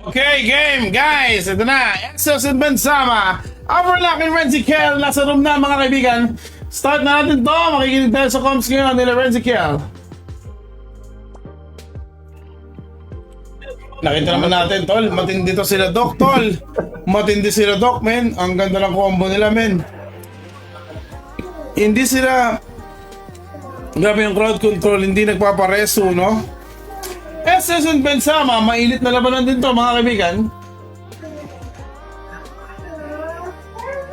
Okay, game, guys! Ito na, Exos and Benzama. Overlock and Renzi Kel, nasa room na mga kaibigan. Start na natin to, makikinig tayo sa comms ngayon nila Renzi Kel. Nakita naman natin, tol, matindi to sila Doc, tol. Matindi sila Doc, men. Ang ganda ng combo nila, men. Hindi sila... Grabe yung crowd control, hindi nagpapareso, no? SS and Benzama, mainit na labanan din to mga kaibigan.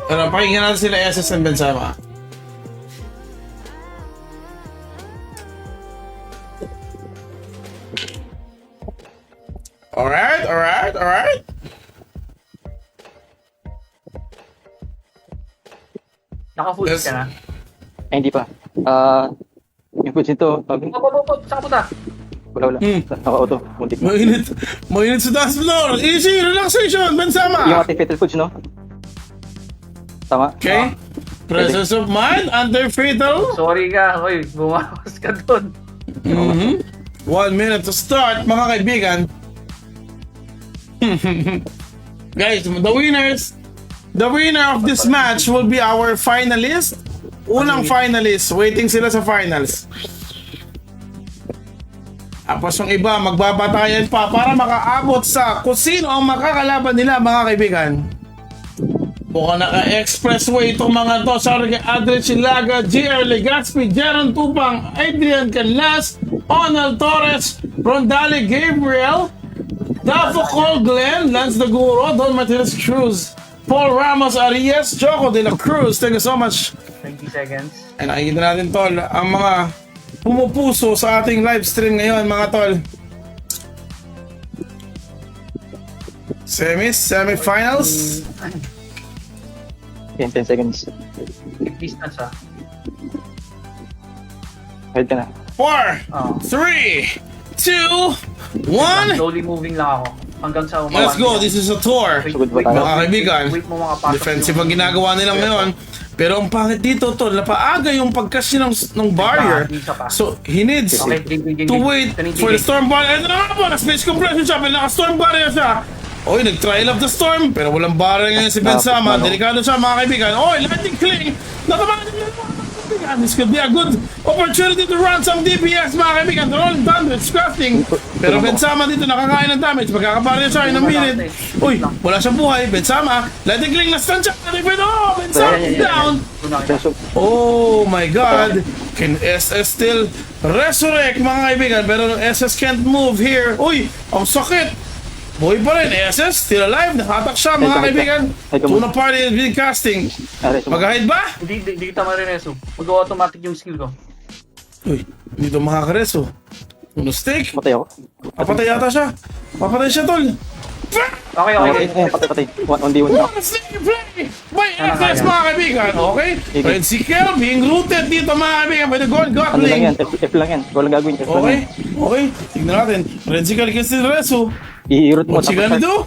Pero pakinggan natin sila SS and Benzama. Alright. Naka-foods ka na? Ay, hindi pa. Yung foods nito, Saan ka punta? wala. Naka-auto, muntik na. Mainit sa dance floor. Easy, relaxation, Benzama. Yung ating fatal foods, no? Tama? Okay. Presence of mind, under fatal. Sorry ka, oy, bumawas ka dun. 1 minute to start, mga kaibigan. Guys, the winner of this match will be our finalist. Unang finalist, waiting sila sa finals. Tapos yung iba, magbabatayan pa para makaabot sa kung sino ang makakalaban nila, mga kaibigan. Mukhang naka-expressway itong mga to. Sorry kay Adrian Chilaga, GR Legazpi, Jaron Tupang, Adrian Canlas, Onal Torres, Rondale Gabriel, Dafo Cole Glenn, Lance Daguro, Don Martinez Cruz, Paul Ramos Arias, Choco de la Cruz. Thank you so much. 20 seconds. And nakikita natin, tol, ang mga pumupuso sa ating live stream ngayon, mga tol. Semifinals. 10 seconds. Big distance ah. Head ka na. 4, Oh. 3, 2, 1. Slowly moving lang ako. Hanggang sa Let's go. This is a tour. Sugod ba tayo? Mga kaibigan, Wait mo mga pasok. defensive ang ginagawa nila ngayon. Pero ang pangit dito, tol, napaaga yung pagkasi ng barrier. So, he needs Okay, to wait for the storm barrier. Ito na nga po, na-space compression siya, pero naka-storm barrier siya. Oy, nag-trial of the storm, pero walang barrier ngayon si Benzama. Delikado siya, mga kaibigan. Oy, lightning cling! Natamaan din mga kaibigan. This could be a good opportunity to run some DPS, mga kaibigan. They're all done with crafting. Pero Benzama dito nakakain ng damage. Magkakabarrier siya in a minute. Uy, wala siyang buhay. Benzama, lightning cling na stun siya. Oh, Benzama down. Oh my God! Can SS still resurrect, mga kaibigan? Pero SS can't move here. Uy, ang sakit! Buhay pa rin, SS still alive. Nakatak siya, mga kaibigan. Tuna party has been casting. Mag-hide ba? Hindi kita marireso. Mag-automatic yung skill ko. Uy, dito makakareso. Uno stick. Patay ako. Papatay yata siya. Papatay siya, tol. Okay. Ayun, patay. 1-on-1 na. One stick play by SS, mga kaibigan. Okay? Renzi Kel being rooted dito, mga kaibigan, by the God Ano lang yan? Godling. F lang yan. Walang gagawin. F lang Okay, yan. okay. Tignan natin. Renzi Kel can still reso. I-root mo. What's he gonna do?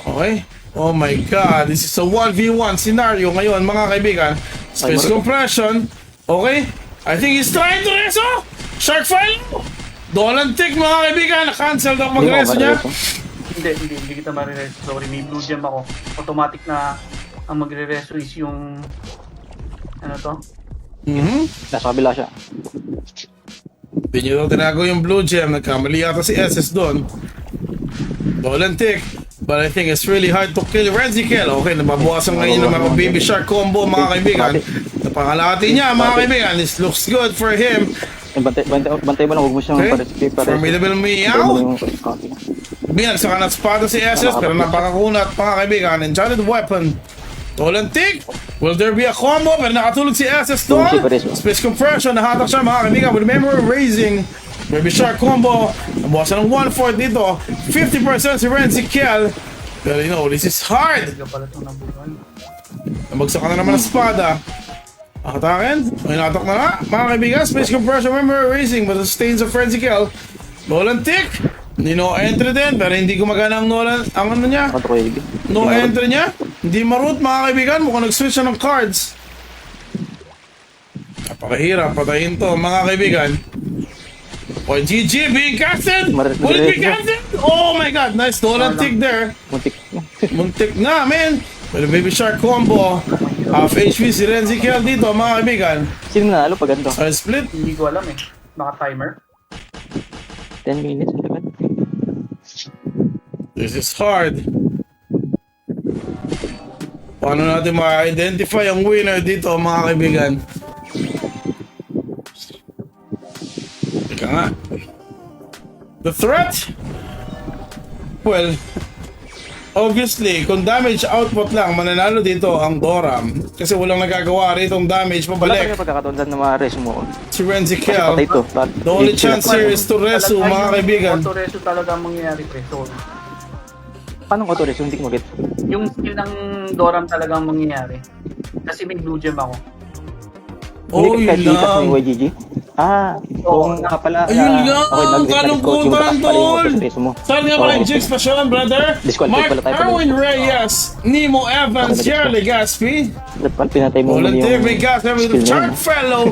Okay. Oh my God, this is a 1v1 scenario ngayon, mga kaibigan. Space compression. Okay. I think he's trying to reso. Shark file. Dolan tick, mga kaibigan. Na-cancel daw mag-reso niya. Hindi kita marireso. Sorry, may blue gem ako. Automatic na ang magre-reso is yung ano to? Nasa kabila siya. Hindi nyo daw tinago yung blue gem. Nagkamali yata si SS doon. Dolan tick. But I think it's really hard to kill Renzi Kel. Okay, nababawasan ngayon ng mga baby shark combo, mga kaibigan. Napangalati niya, mga kaibigan. This looks good for him. Bantay ba na? Huwag mo siyang Okay. Formidable meow. Binagsakan at espada si SS, pero napakakunat, mga kaibigan. Enchanted weapon. Dolan tick. Will there be a combo? Pero nakatulog si SS doon. Space compression. Nahatak siya, mga kaibigan. With memory raising. Baby shark combo. Nabawasan ng 1/4 dito. 50% si Renzi Kel. Pero you know, this is hard. Hindi pala itong nabuhan. Nabagsakan na naman ang espada. Akatakin. May natok na nga. Mga kaibigan, space compression, memory raising. But the stains of Renzi Kel. Nolan tick. No entry din. Pero hindi gumagana ang Nolan. Ang ano niya? No entry niya. Hindi ma-root, mga kaibigan. Mukhang nag-switch siya ng cards. Napakahirap. Patayin to, mga kaibigan. Oh, GG being casted. Will it be casted? Oh my God, nice Dolan tick there. Muntik. Muntik nga, man. Pero Baby Shark combo. Half HP si Renzi Kiel dito, mga kaibigan. Sino nanalo pag ganito? Side split. Hindi ko alam eh. Baka timer. 10 minutes. Ang tagal. This is hard. Paano natin ma-identify ang winner dito, mga kaibigan? Teka nga. The threat? Well, obviously, kung damage output lang, mananalo dito ang Doram. Kasi walang nagagawa rito ang damage Wala pabalik. talaga pagkakataon dyan na ma-resume mo. Si Renzi Kasi patay Kiel. ito. The only chance here is to resu, mga kaibigan. Auto-reso talaga ang mangyayari pre. So, Paano auto-resume? Hindi ko mag-get. yung skill ng Doram talaga ang mangyayari. Kasi may blue gem ako. Oh, Hindi yun ka kasi lang. ng YGG? Ah, Oo, kung ka pala. Ayun lang, nag-resume kalungkutan, tol. mo. Saan nga pala yung jigs pa siya, brother? Disqualified Mark pala tayo pala. Erwin Reyes, Nemo Evans, Jerry Legaspi, Dapat pinatay mo muna Volunteer yung Vegas, skill with na Shark yun. Fellow.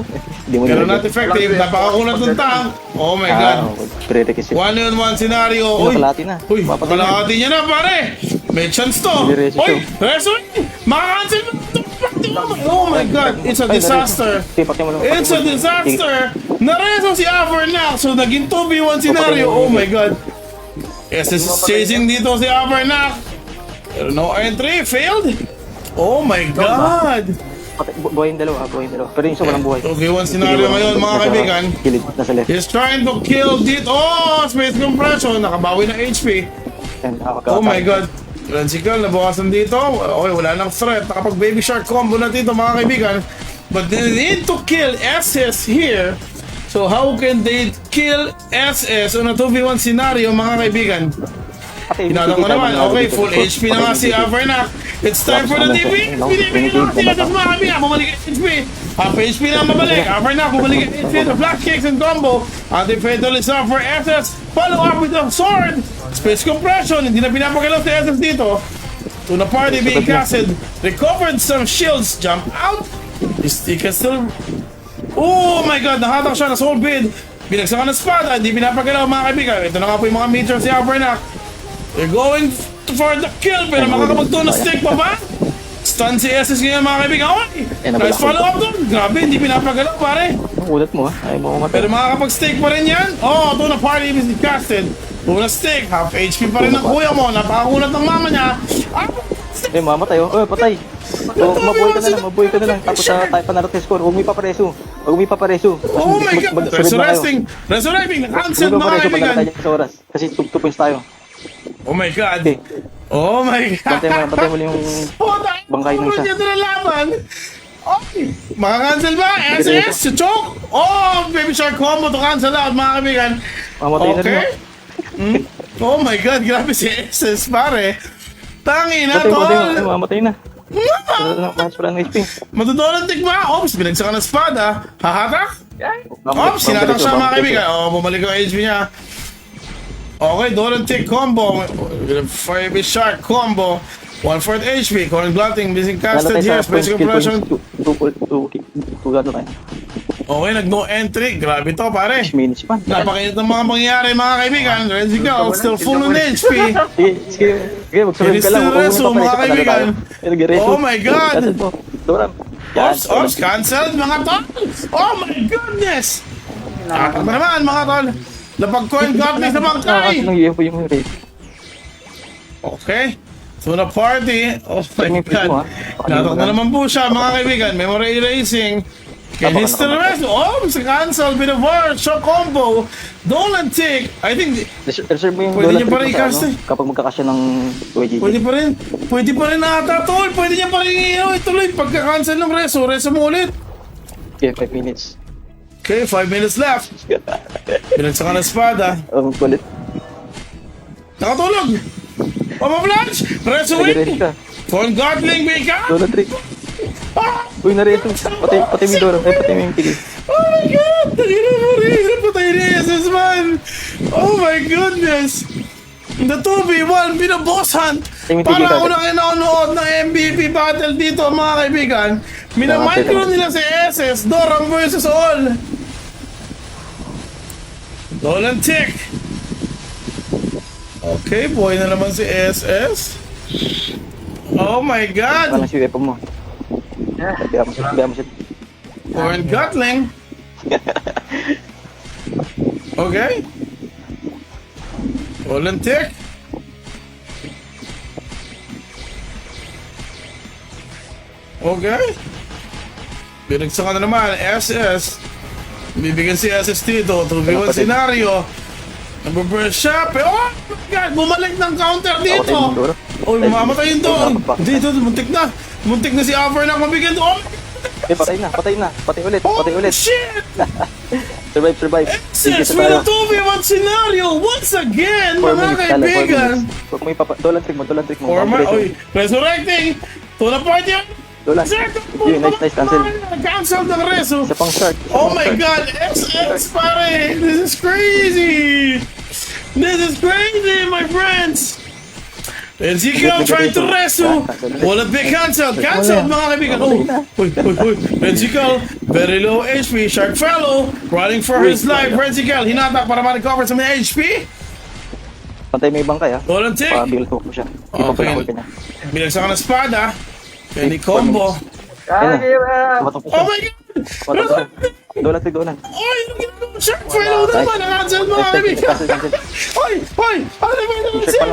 Hindi mo Pero nilagay. not effective, napakakulat ng tank. Oh my God. Prerequisite. 1-on-1 scenario. Uy, Nakalati na. uy, Mapatay na. kalahati niya na, pare. May chance to. Hindi reso Uy, to. reso. Makakancel mo. Oh my God, it's a Ay, disaster. Patay mo lang. It's a disaster! Nareso si Avernac, so naging 2v1 scenario. Oh my God. SS is chasing dito si Avernac. Pero no entry, failed. Oh my God. Buhay yung dalawa. Pero yung isa walang buhay. 2v1 scenario ngayon, mga kaibigan. Kilid, nasa left. He's trying to kill dito. Oh, space compression. Nakabawi ng HP. Yan, Oh my God. Renzical, nabawasan dito. Okay, wala nang threat. Nakapag Baby Shark combo na dito, mga kaibigan. But they need to kill SS here. So how can they kill SS on a 2v1 scenario, mga kaibigan? Tinatang ko naman. Okay, full HP na nga si Avernac. It's time for the DP. Binibigyan na kasi SS, mga kaibigan. Bumalik ang HP. Half HP na mabalik. Avernac, bumalik ang HP. The flash kicks and combo. Anti-fatal is up for SS. Follow up with a sword. Space compression. Hindi na pinapagalaw si SS dito. To the party being casted. Recovered some shields. Jump out. He can still... Oh my God! Nakatak siya na soul bid. Binagsakan ng espada. Hindi pinapagalaw, mga kaibigan. Ito na nga po yung mga meters si Avernac. They're going for the kill. Pero makakapagtuno stick pa ba? Stun si SS ngayon, mga kaibigan. Oy! Nice follow up doon. Grabe, hindi pinapagalaw, pare. Ulat mo ha. Ayaw mo umatay. Pero makakapag-stake pa rin yan. Oh, to na party is casted. Una stick, half HP pa rin ang kuya mo. Napakakulat ng mama niya. Ah! Mamatay oh. Patay. So, mabuhay ka na lang. Tapos tayo panalo sa score. Huwag mo ipapareso. Oh my God! Resurrecting! Na-cancel, mga kaibigan. Sa oras. Kasi 2 points tayo. Oh my God! Okay. Oh my God! Bantay mo yung bangkay ng isa. Dito na laban! Okay! Maka-cancel ba? SS? Si Choke? Oh! Baby Shark combo to cancel out, mga kaibigan. Mamatay na rin. Okay? Oh my God! Grabe si SS, pare. Tangi na, tol! Mamatay na. Mas pala ng HP. Matutulantik ba? Ops, binagsakan ng espada. Hahatak? Ops, sinatak siya, mga kaibigan. Oh, bumalik yung HP niya. Okay, Dorantic combo. Baby Shark combo. 1/4 HP. Corn blunting. Missing casted here. Space compression. 2 gato tayo. Okay, nag-no entry. Grabe to, pare. 6 minutes pa. Napakainit ng mga pangyayari, mga kaibigan. Renzical, still full on HP. Sige, mag-survive ka lang. Resto, mga kaibigan. Oh my God. Doram. Ops, cancelled, mga tol. Oh my goodness. Tatak na naman, mga tol. Lapag coin godless na bangkay. Nang UFO yung rate. Okay. So na party. Oh my God. Tatak na naman po siya, mga kaibigan. Memory erasing. Can he still rest? Oh, sa cancel. Bit of war. Shock combo. Dolan tick. I think... Reserve mo yung Pwede dollar niyo pa rin trip mo sa i-cast ano, kapag magkakasya ng YGG. Pwede pa rin ata, tol. Pwede niya pa rin ituloy. Pagka-cancel ng reso mo ulit. Okay, 5 minutes. Okay, 5 minutes left. Binagsakan ng espada. Kulit. Nakatulog! Pamablanch! Reso Ready win! ka. Phone Godling Bika! Dollar trip. Ah! Uy, narito. Pati mo yung Doram. Pati mo yung tigil. Oh my God! Tangina mo rin! Patay ni Jesus, man! Oh my goodness! The 2v1 binaboss hunt! Para ako na nanonood ng MVP battle dito, mga kaibigan. Minamicro nila si SS, Doram versus all. Dolan tick. Okay, buhay na naman si SS. Oh my God! Parang si weapon mo. Yeah. Biya mo siya. Foreign Gatling. Okay. Dolan tick. Okay. Binagsakan na naman, SS. Bibigyan si SS dito, 2v1 scenario. Nag-burst siya, pero oh my God, bumalik ng counter dito. Oh, mamamatay yun doon. Dito, muntik na. Muntik na si Avernac mabigyan doon. Patay na. Patay ulit. Oh, Patay ulit. shit! Survive. SS with a 2v1 scenario once again, mga kaibigan. Huwag mo Dolan trick mo. Forma, oy, resurrecting. Tuna party yun. Dolan. Yun, nice, cancel. Cancel ng reso. Isa pang shark. Oh my God, SS pare, this is crazy. This is crazy, my friends. Ezekiel trying to reso. Wallet be cancelled. Cancelled, mga kaibigan. Oh, Ezekiel, very low HP. Shark fellow, running for his life. Ezekiel, hinatak para ma-recover sa mga HP. Pantay may bangkay ha. Dolan tick. Pabigal ko siya. Okay. Binagsakan ng espada. Kenny combo. Oh my God! Dolan. Oy, ano ginagawa? Shark fellow na naman. Ang-cancel, mga kaibigan. Oy! Ano naman naman siya?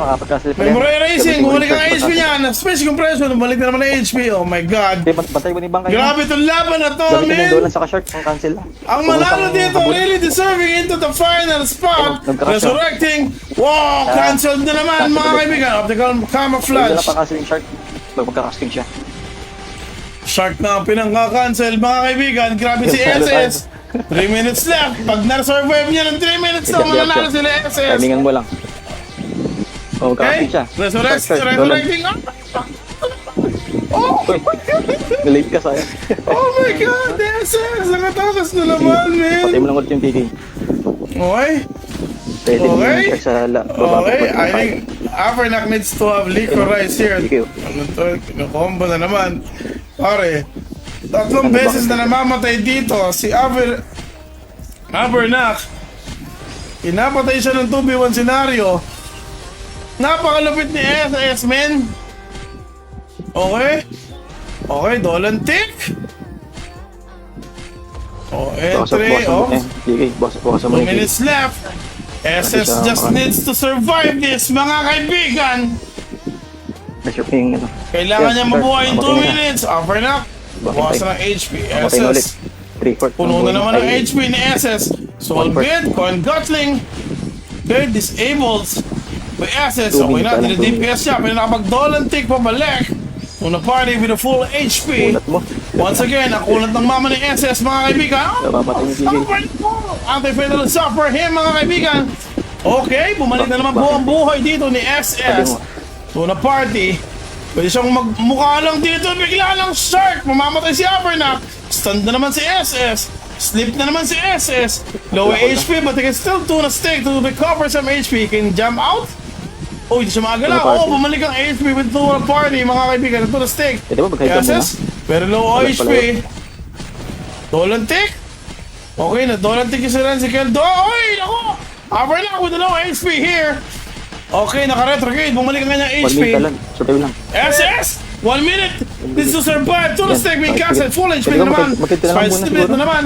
Memory Racing, bumalik ang HP niya. Space compression, bumalik na naman ang HP. Oh my God. Bantay mo ni bangkay. Grabe itong laban na to, Gamitin yung man. Dolan sa shark. Ang cancel lang. Ang manalo dito, really deserving into the final spot. Resurrecting. Wow, cancelled na naman, mga kaibigan. Optical Dolan camouflage. na pa castle yung shark. Magkakasting siya. Shark na ang pinangka-cancel, mga kaibigan. Grabe si SS. 3 minutes left. Pag na-survive niya ng 3 minutes na, mananalo sila SS. Timingan mo lang. Oh, Okay? magkakasting siya. Resurrecting. Oh my God! Late ka sayang. Oh my God! SS! Nakatakas na naman, man! Patay mo lang ulit yung TK. Okay? Pwede mo Okay. yung check sa baba. Okay, I think Avernac needs to have liquorize here. Ikaw. Ano to? Combo na naman. Pare, tatlong beses na namamatay dito. Si Avernac. Pinapatay siya ng 2v1 scenario. Napakalupit ni SS, men. Okay? Okay, Dolan tick. Oh, entry. Oh, TK, boss mo 2 minutes left. SS just needs to survive this, mga kaibigan. Measure yung ano. Kailangan niya mabuhay in 2 minutes. Avernac, bawasan ng HP. Patay na ulit. SS, 3-4. puno na naman ang HP ni SS. Solbit, Coin Gutling. Okay, disabled by SS. Okay na, DPS siya. Pero nakapag-Dolan tick pabalik. Una party with a full HP. Kulat mo. Once again, ang kulat ng mama ni SS, mga kaibigan. Napapatay ni TK. Anti-fatal shot for him, mga kaibigan. Okay, bumalik na naman buong buhay dito ni SS. Una party. Pwede siyang magmukha lang dito. Bigla lang shark. Mamamatay si Avernac. Stun na naman si SS. Sleep na naman si SS. Low HP but he can still tuna stick to recover some HP. He can jump out. Oh, hindi siya makagalaw. Oh, bumalik ang HP with tuna party, mga kaibigan. Tuna stick. Pwede ba magkaiba muna? SS. Pero low HP. Dolan tick. Okay na, Dolan tick yung si Renzikel. Oy, naku! Avernac with a low HP here. Okay, naka-retrograde. Bumalik ang kanyang 1 HP. minute lang. Survive lang. SS! 1 minute! This is to survive. Tuna stick being casted. Full HP na naman. Magkita na lang Spice muna limit siguro. na naman.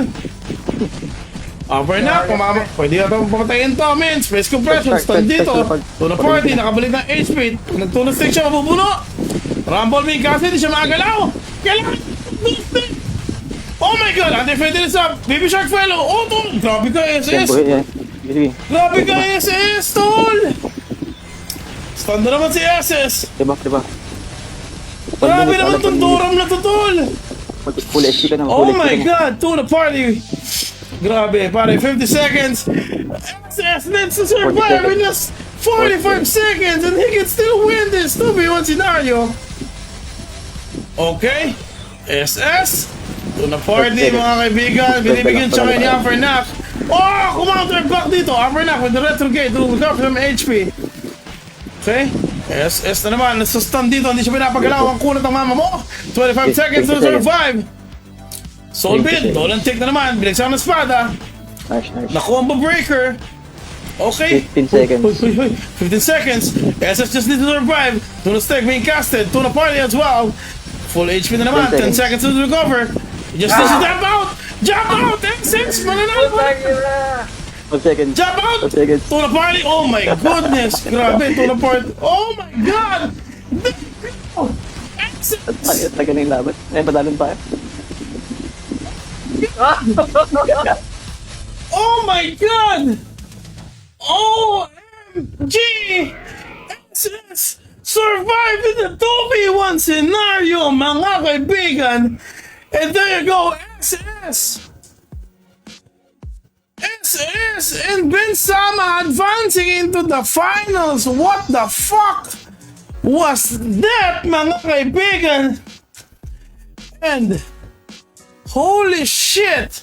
Avernac, pwede na itong pamatayin to, men. Space compression, stun dito. Tuna party, nakabalik ng HP. Nagtuna stick siya, mabubuno. Rumble being casted, di siya makagalaw. Kailangan stick. Oh my God! Anti-fatal is up. Baby Shark fellow. Oh, tol. Grabe ka, SS. Sige. Grabe ka, SS, tol. Stun na naman si SS. Diba? Grabe naman itong Doram na to, tol. Full HP ka na. Oh my God, to the party. Grabe, pare, 50 seconds. SS needs to survive in just 45 seconds and he can still win this 2v1 scenario. Okay, SS. To the party, mga kaibigan. Binibigyan siya kayo ni Avernac. Oh, kumounter back dito. Avernac with the retrograde to recover from HP. Okay, SS na naman. Nasa-stun dito. Hindi siya pinapagalaw. Ang kunat ng mama mo. 25 seconds to survive. Solbit, Dolan tick na naman. Binagsak ng espada. Nice. Na combo breaker. Okay. 15 seconds. Uy, uy, uy. 15 seconds. SS just need to survive. Tuna Stick being casted. Tuna Party as well. Full HP na naman. 10 10 seconds to recover. He just needs to jump out. Jump out. SS. Mananalo pa. 1 second. Jump out. 1 second. Tuna Party. Oh my goodness. Grabe. Tuna Party. Oh my God. SS. Ay, taga na yung laban. Ay, padalon tayo. Oh my God. OMG. SS. Survive in the 2v1 scenario, mga kaibigan. And there you go, SS. SS and Ben Sama advancing into the finals. What the fuck was that, mga kaibigan? And holy shit.